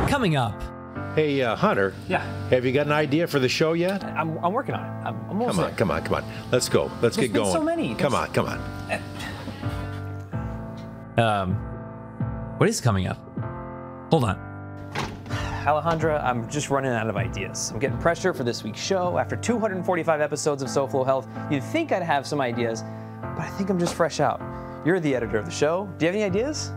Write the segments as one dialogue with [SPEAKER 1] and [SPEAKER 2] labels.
[SPEAKER 1] Coming up.
[SPEAKER 2] Hey, Hunter.
[SPEAKER 1] Yeah.
[SPEAKER 2] Have you got an idea for the show yet?
[SPEAKER 1] I'm working on it. I'm almost there.
[SPEAKER 2] Come on. Let's go. Let's get going.
[SPEAKER 1] There's so many.
[SPEAKER 2] Come on.
[SPEAKER 1] What is coming up? Hold on. Alejandra, I'm just running out of ideas. I'm getting pressure for this week's show. After 245 episodes of SoFlo Health, you'd think I'd have some ideas, but I think I'm just fresh out. You're the editor of the show. Do you have any ideas?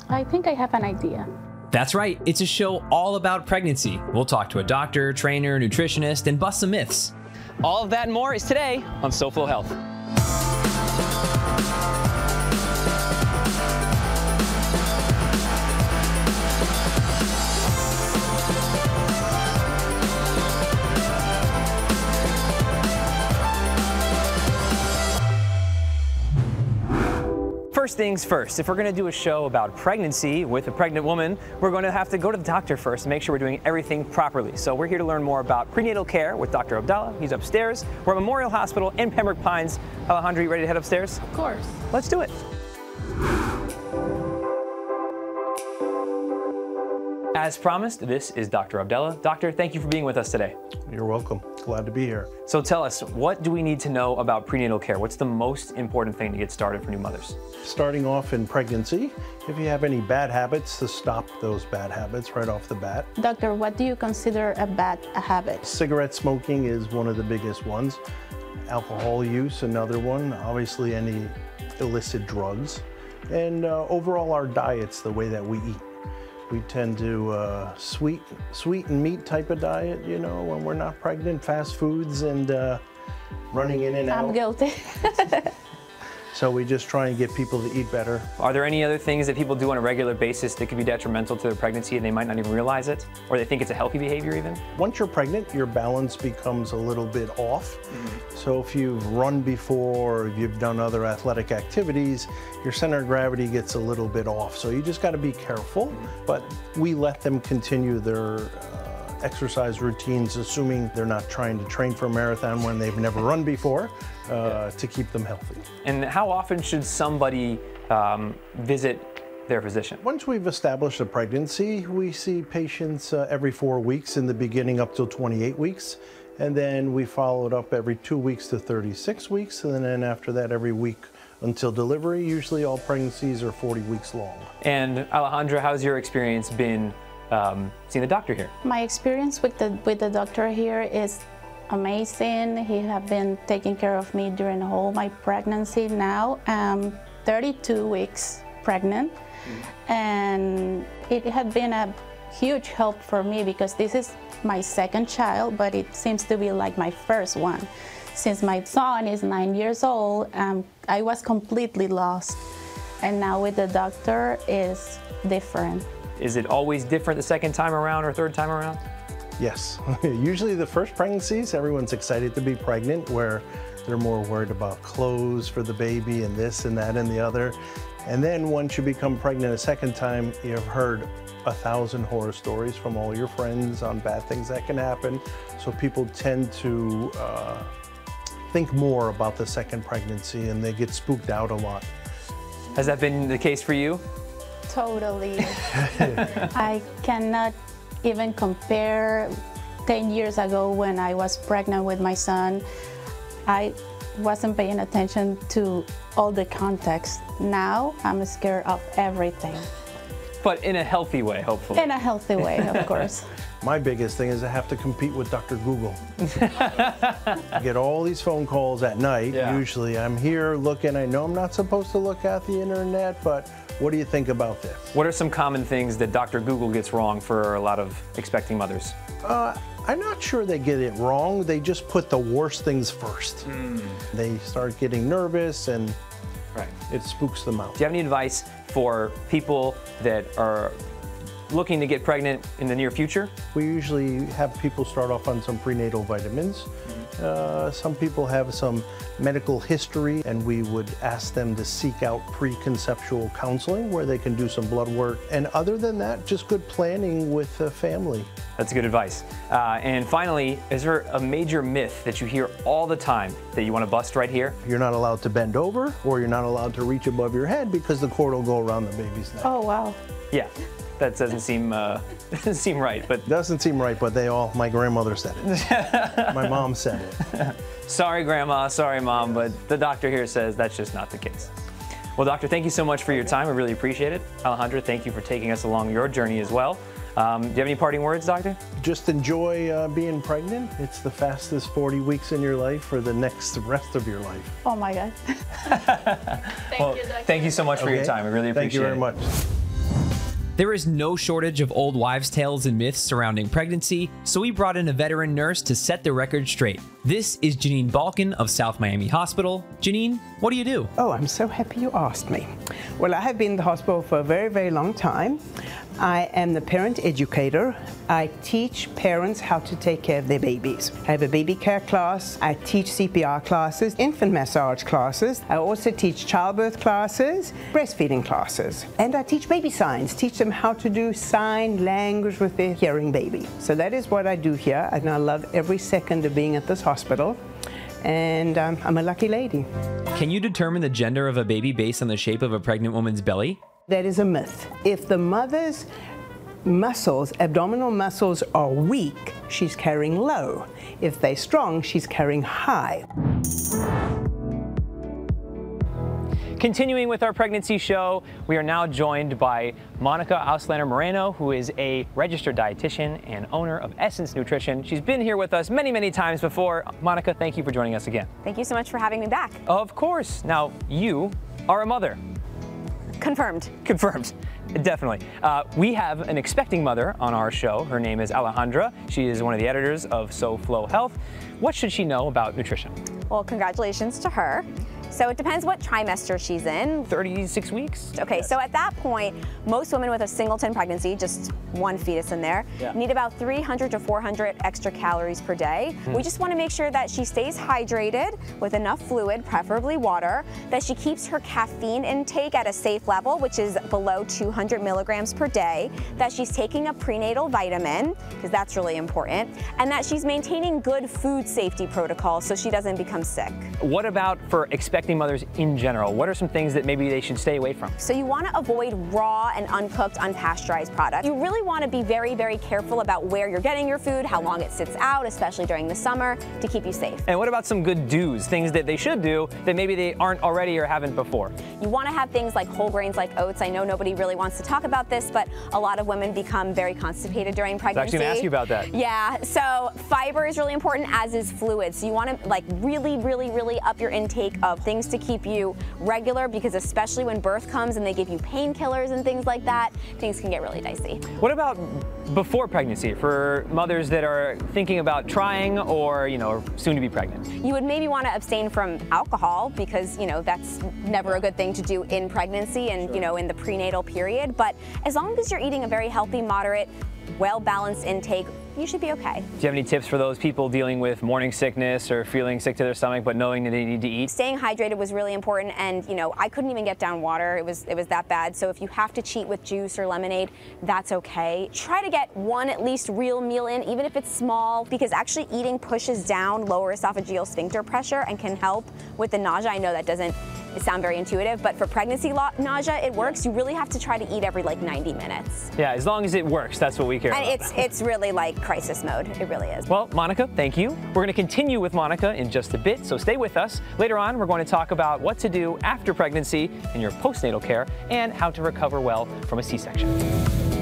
[SPEAKER 3] I think I have an idea.
[SPEAKER 1] That's right. It's a show all about pregnancy. We'll talk to a doctor, trainer, nutritionist, and bust some myths. All of that and more is today on SoFlo Health. First things first, if we're going to do a show about pregnancy with a pregnant woman, we're going to have to go to the doctor first and make sure we're doing everything properly. So we're here to learn more about prenatal care with Dr. Abdallah. He's upstairs. We're at Memorial Hospital in Pembroke Pines. Alejandra, you ready to head upstairs?
[SPEAKER 3] Of course.
[SPEAKER 1] Let's do it. As promised, this is Dr. Abdallah. Doctor, thank you for being with us today.
[SPEAKER 4] You're welcome. Glad to be here.
[SPEAKER 1] So tell us, what do we need to know about prenatal care? What's the most important thing to get started for new mothers?
[SPEAKER 4] Starting off in pregnancy, if you have any bad habits, to stop those bad habits right off the bat.
[SPEAKER 3] Doctor, what do you consider a bad habit?
[SPEAKER 4] Cigarette smoking is one of the biggest ones. Alcohol use, another one. Obviously, any illicit drugs. And overall, our diets, the way that we eat. We tend to sweet and meat type of diet, you know, when we're not pregnant, fast foods and running in and out.
[SPEAKER 3] I'm guilty.
[SPEAKER 4] So we just try and get people to eat better.
[SPEAKER 1] Are there any other things that people do on a regular basis that could be detrimental to their pregnancy and they might not even realize it? Or they think it's a healthy behavior even?
[SPEAKER 4] Once you're pregnant, your balance becomes a little bit off. So if you've run before, or you've done other athletic activities, your center of gravity gets a little bit off. So you just got to be careful, but we let them continue their exercise routines, assuming they're not trying to train for a marathon when they've never run before, to keep them healthy.
[SPEAKER 1] And how often should somebody visit their physician?
[SPEAKER 4] Once we've established a pregnancy, we see patients every 4 weeks in the beginning up till 28 weeks. And then we follow it up every 2 weeks to 36 weeks. And then after that, every week until delivery. Usually all pregnancies are 40 weeks long.
[SPEAKER 1] And Alejandra, how's your experience been seeing the doctor here?
[SPEAKER 3] My experience with the doctor here is amazing. He has been taking care of me during the whole my pregnancy. Now I'm 32 weeks pregnant, and it had been a huge help for me because this is my second child, but it seems to be like my first one. Since my son is 9 years old, I was completely lost, and now with the doctor is different.
[SPEAKER 1] Is it always different the second time around or third time around?
[SPEAKER 4] Yes. Usually the first pregnancies, everyone's excited to be pregnant, where they're more worried about clothes for the baby and this and that and the other. And then once you become pregnant a second time, you've heard 1,000 horror stories from all your friends on bad things that can happen. So people tend to think more about the second pregnancy, and they get spooked out a lot.
[SPEAKER 1] Has that been the case for you?
[SPEAKER 3] Totally. I cannot even compare 10 years ago when I was pregnant with my son. I wasn't paying attention to all the context. Now I'm scared of everything.
[SPEAKER 1] But in a healthy way, hopefully.
[SPEAKER 3] In a healthy way, of course.
[SPEAKER 4] My biggest thing is I have to compete with Dr. Google. I get all these phone calls at night.
[SPEAKER 1] Yeah.
[SPEAKER 4] Usually I'm here looking. I know I'm not supposed to look at the internet, but what do you think about this?
[SPEAKER 1] What are some common things that Dr. Google gets wrong for a lot of expecting mothers?
[SPEAKER 4] I'm not sure they get it wrong. They just put the worst things first. They start getting nervous and it spooks them out.
[SPEAKER 1] Do you have any advice for people that are looking to get pregnant in the near future?
[SPEAKER 4] We usually have people start off on some prenatal vitamins. Some people have some medical history, and we would ask them to seek out preconceptual counseling where they can do some blood work. And other than that, just good planning with the family.
[SPEAKER 1] That's good advice. And finally, is there a major myth that you hear all the time that you want to bust right here?
[SPEAKER 4] You're not allowed to bend over, or you're not allowed to reach above your head because the cord will go around the baby's neck.
[SPEAKER 3] Oh, wow.
[SPEAKER 1] Yeah. That doesn't seem doesn't seem right. But
[SPEAKER 4] Doesn't seem right, but my grandmother said it. My mom said it.
[SPEAKER 1] sorry, Grandma, sorry, Mom, but the doctor here says that's just not the case. Well, Doctor, thank you so much for your time. I really appreciate it. Alejandra, thank you for taking us along your journey as well. Do you have any parting words, Doctor?
[SPEAKER 4] Just enjoy being pregnant. It's the fastest 40 weeks in your life for the rest of your life.
[SPEAKER 3] Oh my God.
[SPEAKER 1] Thank you so much for your time. I really appreciate it.
[SPEAKER 4] Thank you very much.
[SPEAKER 1] There is no shortage of old wives' tales and myths surrounding pregnancy, so we brought in a veteran nurse to set the record straight. This is Janine Balkin of South Miami Hospital. Janine, what do you do?
[SPEAKER 5] Oh, I'm so happy you asked me. Well, I have been in the hospital for a very, very long time. I am the parent educator. I teach parents how to take care of their babies. I have a baby care class. I teach CPR classes, infant massage classes. I also teach childbirth classes, breastfeeding classes. And I teach baby signs, teach them how to do sign language with their hearing baby. So that is what I do here, and I love every second of being at this hospital. And I'm a lucky lady.
[SPEAKER 1] Can you determine the gender of a baby based on the shape of a pregnant woman's belly?
[SPEAKER 5] That is a myth. If the mother's muscles, abdominal muscles, are weak, she's carrying low. If they're strong, she's carrying high.
[SPEAKER 1] Continuing with our pregnancy show, we are now joined by Monica Auslander Moreno, who is a registered dietitian and owner of Essence Nutrition. She's been here with us many, many times before. Monica, thank you for joining us again.
[SPEAKER 6] Thank you so much for having me back.
[SPEAKER 1] Of course. Now, you are a mother.
[SPEAKER 6] Confirmed.
[SPEAKER 1] Confirmed. Definitely. We have an expecting mother on our show. Her name is Alejandra. She is one of the editors of SoFlo Health. What should she know about nutrition?
[SPEAKER 6] Well, congratulations to her. So it depends what trimester she's in.
[SPEAKER 1] 36 weeks?
[SPEAKER 6] Okay, so at that point, most women with a singleton pregnancy, just one fetus in there, need about 300 to 400 extra calories per day. We just want to make sure that she stays hydrated with enough fluid, preferably water, that she keeps her caffeine intake at a safe level, which is below 200 milligrams per day, that she's taking a prenatal vitamin, because that's really important, and that she's maintaining good food safety protocols so she doesn't become sick.
[SPEAKER 1] What about for expecting mothers in general? What are some things that maybe they should stay away from?
[SPEAKER 6] So you want to avoid raw and uncooked, unpasteurized products. You really want to be very, very careful about where you're getting your food, how long it sits out, especially during the summer, to keep you safe.
[SPEAKER 1] And what about some good do's, things that they should do that maybe they aren't already or haven't before?
[SPEAKER 6] You want to have things like whole grains like oats. I know nobody really wants to talk about this, but a lot of women become very constipated during pregnancy.
[SPEAKER 1] I was actually going to ask you about that.
[SPEAKER 6] Yeah, so fiber is really important, as is fluid. So you want to like really, really, really up your intake of things to keep you regular, because especially when birth comes and they give you painkillers and things like that, things can get really dicey.
[SPEAKER 1] What about before pregnancy for mothers that are thinking about trying or, soon to be pregnant?
[SPEAKER 6] You would maybe want to abstain from alcohol, because, that's never a good thing to do in pregnancy and, in the prenatal period. But as long as you're eating a very healthy, moderate, well-balanced intake, you should be okay. Do
[SPEAKER 1] you have any tips for those people dealing with morning sickness or feeling sick to their stomach but knowing that they need to eat?
[SPEAKER 6] Staying hydrated was really important, and I couldn't even get down water. It was that bad. So if you have to cheat with juice or lemonade, that's okay. Try to get one at least real meal in, even if it's small, because actually eating pushes down lower esophageal sphincter pressure and can help with the nausea. I know that doesn't sound very intuitive, but for pregnancy nausea, it works. You really have to try to eat every 90 minutes.
[SPEAKER 1] Yeah, as long as it works, that's what we care about.
[SPEAKER 6] And it's really like crisis mode. It really is.
[SPEAKER 1] Well, Monica, thank you. We're going to continue with Monica in just a bit, so stay with us. Later on, we're going to talk about what to do after pregnancy in your postnatal care and how to recover well from a C-section.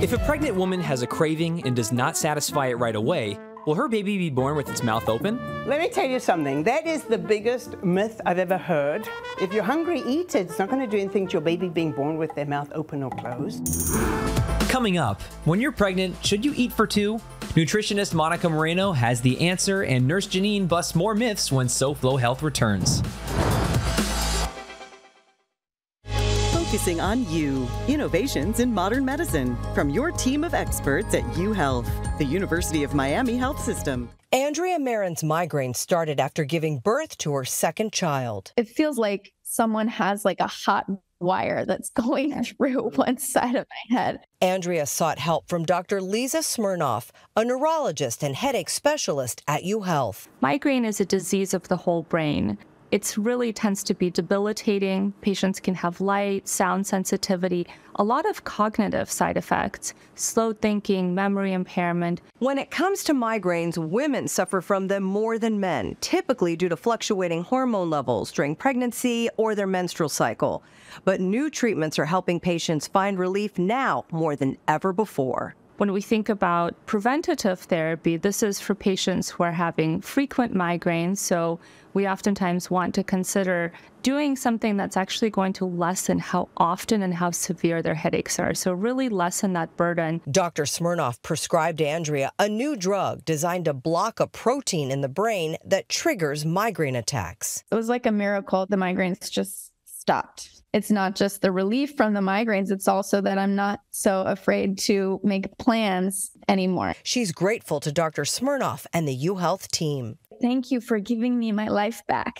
[SPEAKER 1] If a pregnant woman has a craving and does not satisfy it right away, will her baby be born with its mouth open?
[SPEAKER 5] Let me tell you something. That is the biggest myth I've ever heard. If you're hungry, eat it. It's not going to do anything to your baby being born with their mouth open or closed.
[SPEAKER 1] Coming up, when you're pregnant, should you eat for two? Nutritionist Monica Moreno has the answer, and Nurse Janine busts more myths when SoFlo Health returns.
[SPEAKER 7] Focusing on you. Innovations in modern medicine from your team of experts at UHealth, the University of Miami Health System.
[SPEAKER 8] Andrea Marin's migraine started after giving birth to her second child.
[SPEAKER 9] It feels like someone has like a hot wire that's going through one side of my head.
[SPEAKER 8] Andrea sought help from Dr. Lisa Smirnoff, a neurologist and headache specialist at UHealth.
[SPEAKER 10] Migraine is a disease of the whole brain. It really tends to be debilitating. Patients can have light, sound sensitivity, a lot of cognitive side effects, slow thinking, memory impairment.
[SPEAKER 8] When it comes to migraines, women suffer from them more than men, typically due to fluctuating hormone levels during pregnancy or their menstrual cycle. But new treatments are helping patients find relief now more than ever before.
[SPEAKER 10] When we think about preventative therapy, this is for patients who are having frequent migraines. So we oftentimes want to consider doing something that's actually going to lessen how often and how severe their headaches are. So really lessen that burden.
[SPEAKER 8] Dr. Smirnoff prescribed Andrea a new drug designed to block a protein in the brain that triggers migraine attacks.
[SPEAKER 9] It was like a miracle. The migraines just stopped. It's not just the relief from the migraines, it's also that I'm not so afraid to make plans anymore.
[SPEAKER 8] She's grateful to Dr. Smirnoff and the UHealth team.
[SPEAKER 9] Thank you for giving me my life back.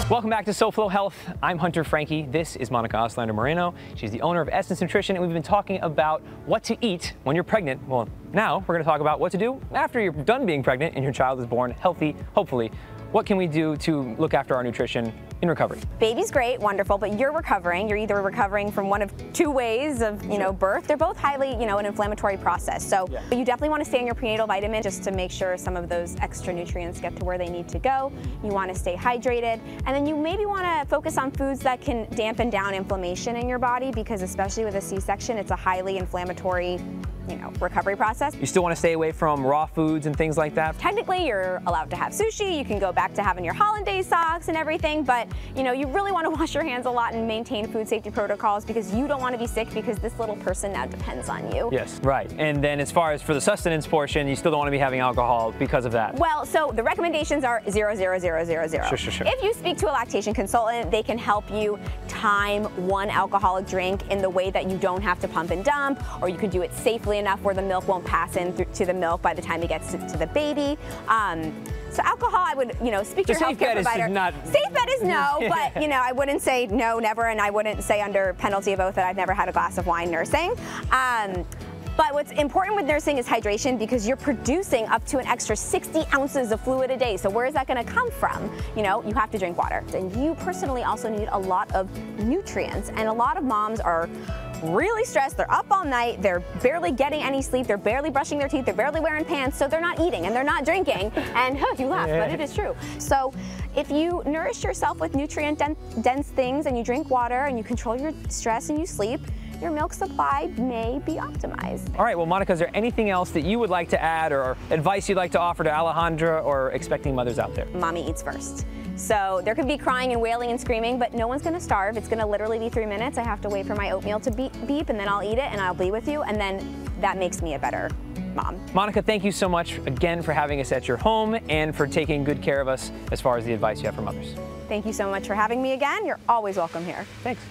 [SPEAKER 1] Welcome back to SoFlo Health. I'm Hunter Franqui. This is Monica Oslander-Moreno. She's the owner of Essence Nutrition, and we've been talking about what to eat when you're pregnant. Well, now we're going to talk about what to do after you're done being pregnant and your child is born healthy, hopefully. What can we do to look after our nutrition in recovery?
[SPEAKER 6] Baby's great, wonderful, but you're recovering. You're either recovering from one of two ways of, birth. They're both highly, an inflammatory process. So you definitely want to stay on your prenatal vitamin just to make sure some of those extra nutrients get to where they need to go. You want to stay hydrated. And then you maybe want to focus on foods that can dampen down inflammation in your body, because especially with a C-section, it's a highly inflammatory recovery process.
[SPEAKER 1] You still want to stay away from raw foods and things like that?
[SPEAKER 6] Technically, you're allowed to have sushi. You can go back to having your hollandaise socks and everything, but you really want to wash your hands a lot and maintain food safety protocols, because you don't want to be sick, because this little person now depends on you.
[SPEAKER 1] Yes, right. And then as far as for the sustenance portion, you still don't want to be having alcohol because of that.
[SPEAKER 6] Well, so the recommendations are 0, 0, 0, 0, 0.
[SPEAKER 1] Sure.
[SPEAKER 6] If you speak to a lactation consultant, they can help you time one alcoholic drink in the way that you don't have to pump and dump, or you can do it safely enough where the milk won't pass in to the milk by the time it gets to the baby. So alcohol, I would, speak to your healthcare provider. Safe bet is no, but I wouldn't say no, never, and I wouldn't say under penalty of oath that I've never had a glass of wine nursing. But what's important with nursing is hydration, because you're producing up to an extra 60 ounces of fluid a day. So where is that going to come from? You have to drink water. And you personally also need a lot of nutrients. And a lot of moms are really stressed. They're up all night. They're barely getting any sleep. They're barely brushing their teeth. They're barely wearing pants. So they're not eating and they're not drinking. And you laugh, but it is true. So if you nourish yourself with nutrient-dense things and you drink water and you control your stress and you sleep, your milk supply may be optimized.
[SPEAKER 1] All right, well, Monica, is there anything else that you would like to add or advice you'd like to offer to Alejandra or expecting mothers out there?
[SPEAKER 6] Mommy eats first. So there could be crying and wailing and screaming, but no one's gonna starve. It's gonna literally be 3 minutes. I have to wait for my oatmeal to beep, and then I'll eat it and I'll be with you, and then that makes me a better mom.
[SPEAKER 1] Monica, thank you so much again for having us at your home and for taking good care of us as far as the advice you have for mothers.
[SPEAKER 6] Thank you so much for having me again. You're always welcome here.
[SPEAKER 1] Thanks.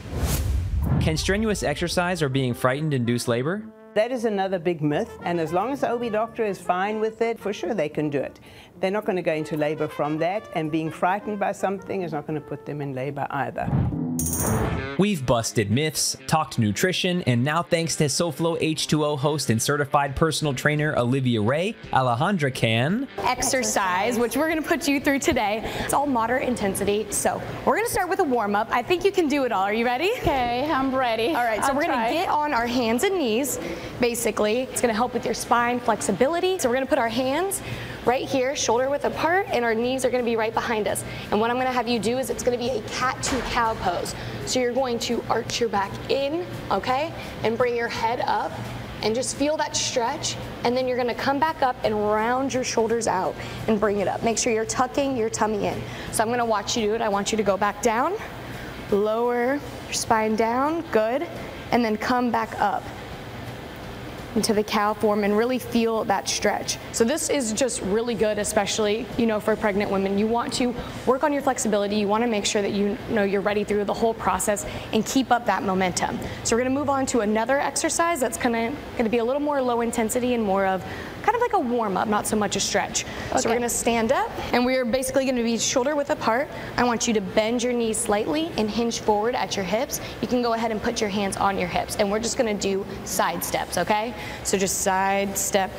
[SPEAKER 11] Can strenuous exercise or being frightened induce labor?
[SPEAKER 5] That is another big myth, and as long as the OB doctor is fine with it, for sure they can do it. They're not going to go into labor from that, and being frightened by something is not going to put them in labor either.
[SPEAKER 11] We've busted myths, talked nutrition, and now thanks to SoFlo H2O host and certified personal trainer Olivia Ray, Alejandra can
[SPEAKER 12] exercise, which we're going to put you through today. It's all moderate intensity, so we're going to start with a warm-up. I think you can do it all. Are you ready?
[SPEAKER 9] Okay, I'm ready.
[SPEAKER 12] All right, so we're going to get on our hands and knees, basically. It's going to help with your spine flexibility. So we're going to put our hands right here, shoulder width apart, and our knees are going to be right behind us. And what I'm going to have you do is it's going to be a cat-to-cow pose. So you're going to arch your back in, okay, and bring your head up and just feel that stretch. And then you're going to come back up and round your shoulders out and bring it up. Make sure you're tucking your tummy in. So I'm going to watch you do it. I want you to go back down, lower your spine down, good, and then come back up into the cow form and really feel that stretch. So this is just really good, especially, for pregnant women. You want to work on your flexibility. You want to make sure that you're ready through the whole process and keep up that momentum. So we're going to move on to another exercise that's going to be a little more low intensity and more of kind of like a warm up, not so much a stretch. Okay. So we're gonna stand up, and we're basically gonna be shoulder width apart. I want you to bend your knees slightly and hinge forward at your hips. You can go ahead and put your hands on your hips, and we're just gonna do side steps, okay? So just side step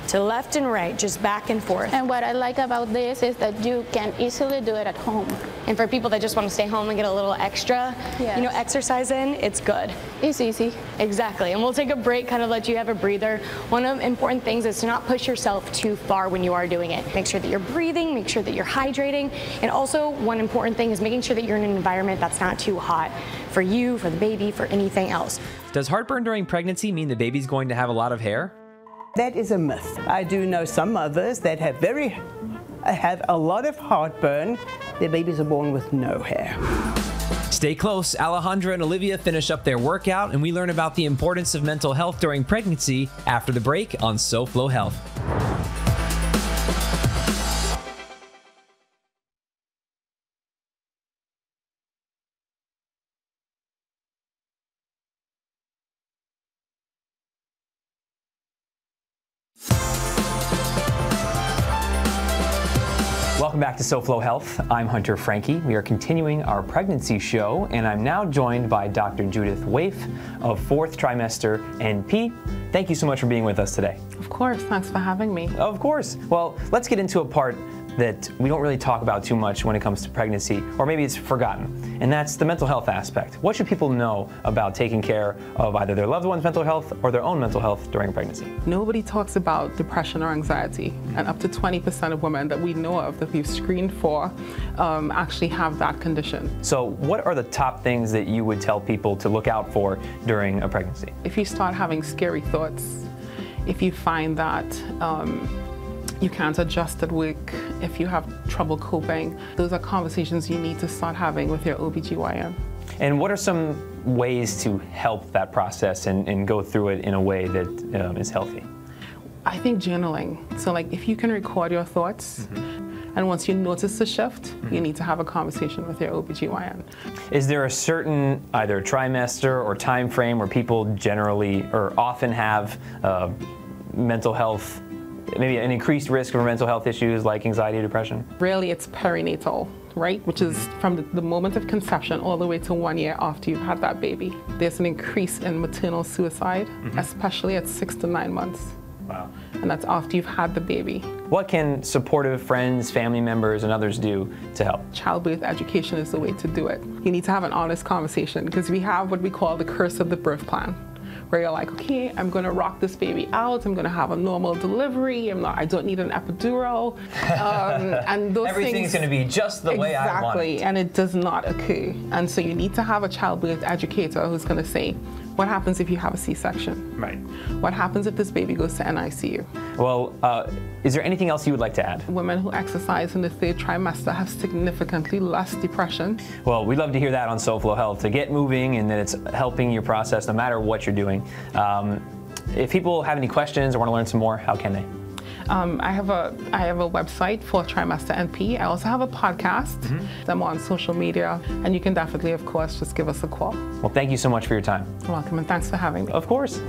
[SPEAKER 12] to left and right, just back and forth.
[SPEAKER 3] And what I like about this is that you can easily do it at home.
[SPEAKER 12] And for people that just want to stay home and get a little extra, you know, exercise in, it's good.
[SPEAKER 3] It's easy.
[SPEAKER 12] Exactly. And we'll take a break, kind of let you have a breather. One of the important things is to not push yourself too far when you are doing it. Make sure that you're breathing, make sure that you're hydrating. And also, one important thing is making sure that you're in an environment that's not too hot for you, for the baby, for anything else.
[SPEAKER 11] Does heartburn during pregnancy mean the baby's going to have a lot of hair?
[SPEAKER 5] That is a myth. I do know some mothers that have a lot of heartburn. Their babies are born with no hair.
[SPEAKER 11] Stay close. Alejandra and Olivia finish up their workout, and we learn about the importance of mental health during pregnancy after the break on SoFlo Health. Welcome back to SoFlo Health. I'm Hunter Franqui. We are continuing our pregnancy show, and I'm now joined by Dr. Judith Waif of 4th Trimester NP. Thank you so much for being with us today.
[SPEAKER 13] Of course, thanks for having me.
[SPEAKER 11] Of course. Well, let's get into a part that we don't really talk about too much when it comes to pregnancy, or maybe it's forgotten, and that's the mental health aspect. What should people know about taking care of either their loved one's mental health or their own mental health during pregnancy?
[SPEAKER 13] Nobody talks about depression or anxiety, and up to 20% of women that we know of that we've screened for actually have that condition.
[SPEAKER 11] So what are the top things that you would tell people to look out for during a pregnancy?
[SPEAKER 13] If you start having scary thoughts, if you find that you can't adjust at work, if you have trouble coping, those are conversations you need to start having with your OBGYN.
[SPEAKER 11] And what are some ways to help that process and go through it in a way that is healthy?
[SPEAKER 13] I think journaling. So like if you can record your thoughts, and once you notice the shift, you need to have a conversation with your OBGYN.
[SPEAKER 11] Is there a certain either trimester or time frame where people generally or often have mental health, maybe an increased risk for mental health issues like anxiety or depression?
[SPEAKER 13] Really, it's perinatal, right? Which is from the moment of conception all the way to 1 year after you've had that baby. There's an increase in maternal suicide, especially at 6 to 9 months.
[SPEAKER 11] Wow.
[SPEAKER 13] And that's after you've had the baby.
[SPEAKER 11] What can supportive friends, family members, and others do to help?
[SPEAKER 13] Childbirth education is the way to do it. You need to have an honest conversation because we have what we call the curse of the birth plan, where you're like, okay, I'm gonna rock this baby out, I'm gonna have a normal delivery, I don't need an epidural, and those
[SPEAKER 11] Everything's gonna be just the way I want it.
[SPEAKER 13] Exactly, and it does not occur. And so you need to have a childbirth educator who's gonna say, what happens if you have a C-section?
[SPEAKER 11] Right.
[SPEAKER 13] What happens if this baby goes to NICU?
[SPEAKER 11] Well, is there anything else you would like to add?
[SPEAKER 13] Women who exercise in the 3rd trimester have significantly less depression.
[SPEAKER 11] Well, we'd love to hear that on SoFlo Health, to get moving and that it's helping your process no matter what you're doing. If people have any questions or want to learn some more, how can they?
[SPEAKER 13] I have a website, 4th Trimester NP. I also have a podcast. I'm on social media, and you can definitely, of course, just give us a call.
[SPEAKER 11] Well, thank you so much for your time.
[SPEAKER 13] You're welcome, and thanks for having me.
[SPEAKER 11] Of course.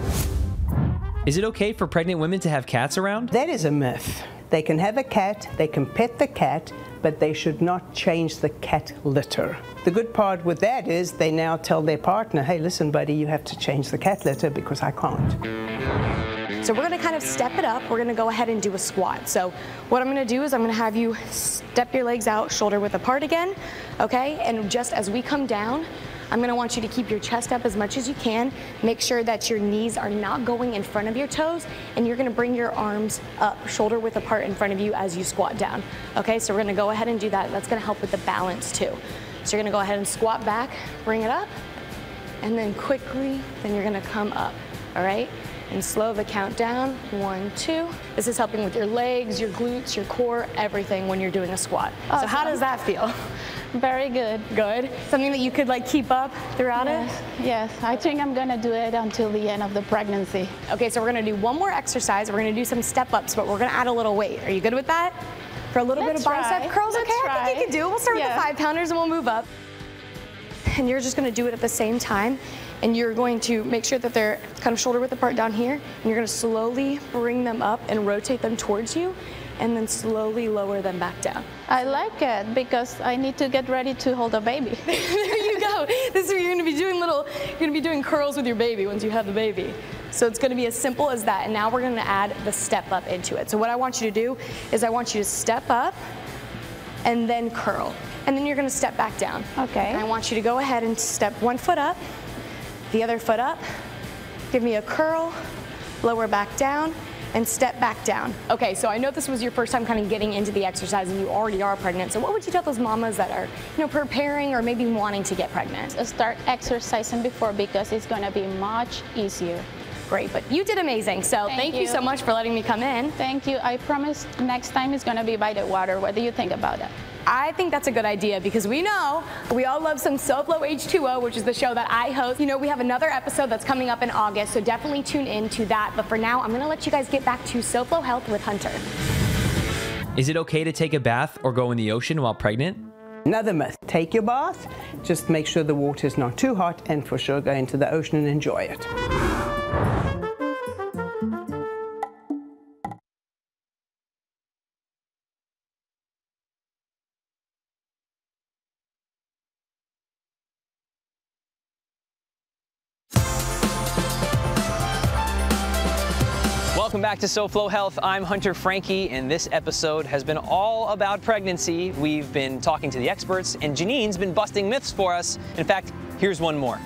[SPEAKER 11] Is it okay for pregnant women to have cats around?
[SPEAKER 5] That is a myth. They can have a cat, they can pet the cat, but they should not change the cat litter. The good part with that is they now tell their partner, hey, listen, buddy, you have to change the cat litter because I can't.
[SPEAKER 12] So we're gonna kind of step it up. We're gonna go ahead and do a squat. So what I'm gonna do is I'm gonna have you step your legs out, shoulder width apart again, okay? And just as we come down, I'm gonna want you to keep your chest up as much as you can. Make sure that your knees are not going in front of your toes, and you're gonna bring your arms up, shoulder width apart in front of you as you squat down. Okay, so we're gonna go ahead and do that. That's gonna help with the balance too. So you're gonna go ahead and squat back, bring it up, and then quickly, then you're gonna come up, all right? And slow the count down, 1, 2. This is helping with your legs, your glutes, your core, everything when you're doing a squat.
[SPEAKER 3] Awesome.
[SPEAKER 12] So how does that feel?
[SPEAKER 3] Very good.
[SPEAKER 12] Good? Something that you could like keep up throughout it?
[SPEAKER 3] Yes, I think I'm gonna do it until the end of the pregnancy.
[SPEAKER 12] Okay, so we're gonna do one more exercise. We're gonna do some step-ups, but we're gonna add a little weight. Are you good with that? For a little bit of bicep curls, okay? I think you can do it. We'll start with the 5-pounders and we'll move up. And you're just gonna do it at the same time. and you're going to make sure that they're kind of shoulder width apart down here, and you're going to slowly bring them up and rotate them towards you, and then slowly lower them back down.
[SPEAKER 3] I like it because I need to get ready to hold a baby.
[SPEAKER 12] There you go. This is where you're going to be doing you're going to be doing curls with your baby once you have the baby. So it's going to be as simple as that, and now we're going to add the step up into it. So what I want you to do is I want you to step up and then curl, and then you're going to step back down.
[SPEAKER 3] Okay.
[SPEAKER 12] And I want you to go ahead and step one foot up, the other foot up, give me a curl, lower back down, and step back down. Okay, so I know this was your first time kind of getting into the exercise and you already are pregnant, so what would you tell those mamas that are, preparing or maybe wanting to get pregnant?
[SPEAKER 3] Start exercising before because it's going to be much easier.
[SPEAKER 12] Great, but you did amazing, so thank you so much for letting me come in.
[SPEAKER 3] Thank you. I promise next time it's going to be by the water. What do you think about that?
[SPEAKER 12] I think that's a good idea because we know we all love some SoFlo H2O, which is the show that I host. We have another episode that's coming up in August, so definitely tune in to that. But for now, I'm going to let you guys get back to SoFlo Health with Hunter.
[SPEAKER 1] Is it okay to take a bath or go in the ocean while pregnant?
[SPEAKER 5] Another myth, take your bath, just make sure the water is not too hot, and for sure go into the ocean and enjoy it.
[SPEAKER 1] Welcome back to SoFlo Health. I'm Hunter Franqui, and this episode has been all about pregnancy. We've been talking to the experts, and Janine's been busting myths for us. In fact, here's one more.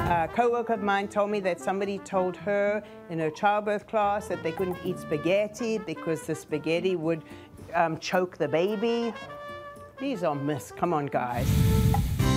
[SPEAKER 5] A co-worker of mine told me that somebody told her in her childbirth class that they couldn't eat spaghetti because the spaghetti would choke the baby. These are myths. Come on, guys.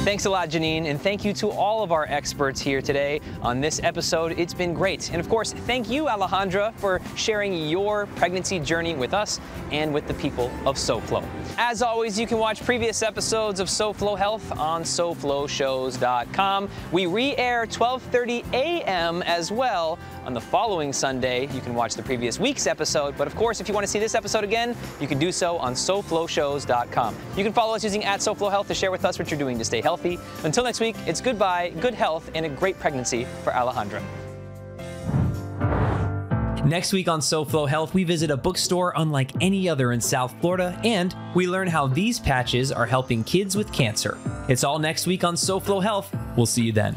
[SPEAKER 1] Thanks a lot, Janine, and thank you to all of our experts here today on this episode. It's been great. And of course, thank you, Alejandra, for sharing your pregnancy journey with us and with the people of SoFlo. As always, you can watch previous episodes of SoFlo Health on SoFloShows.com. We re-air 12:30 a.m. as well on the following Sunday. You can watch the previous week's episode, but of course, if you want to see this episode again, you can do so on SoFloShows.com. You can follow us using @SoFloHealth to share with us what you're doing to stay healthy. Until next week, it's goodbye, good health, and a great pregnancy for Alejandra. Next week on SoFlo Health, we visit a bookstore unlike any other in South Florida, and we learn how these patches are helping kids with cancer. It's all next week on SoFlo Health. We'll see you then.